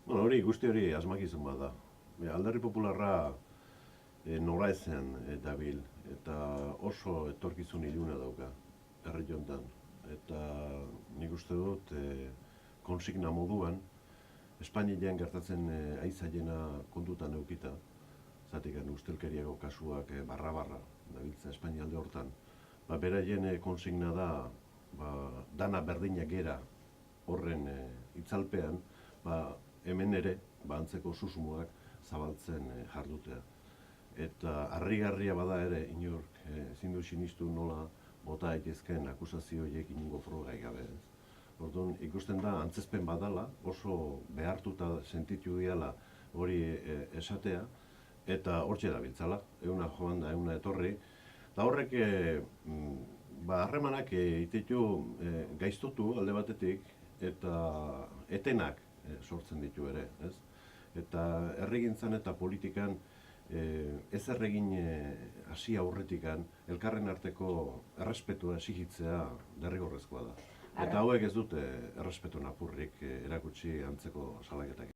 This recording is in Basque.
Bueno, guzti hori asmakizun bat da. Alderdi Popularra nola ezen dabil, eta oso etorkizun iluna dauka, herri jontan. Eta nik uste dut, konsigna moduan, Espainian gertatzen aizaiena kontutan eukita, zatik ustelkeriako kasuak barra-barra, dabiltza Espainia alde hortan, beraien konsigna da, dana berdinak gera horren itzalpean, hemen ere, antzeko susmoak zabaltzen jardutea. Eta harrigarria bada ere, inork ezin du sinistu nola bota daitezkeen akusazio horiek inongo frogarik gabe. Orduan, ikusten da antzezpen badala, oso behartuta sentitu diala hori esatea, eta hortxe dabiltzala, euna joan da, euna etorri. Eta horrek, harremanak ititu gaiztotu alde batetik, eta etenak sortzen ditu ere, ez? Eta herrigintzan eta politikan ez erregin hasi aurretikan elkarren arteko errespetua exigitzea derrigorrezkoa da. Eta hauek ez dute errespetu napurrik erakutsi antzeko salaketak.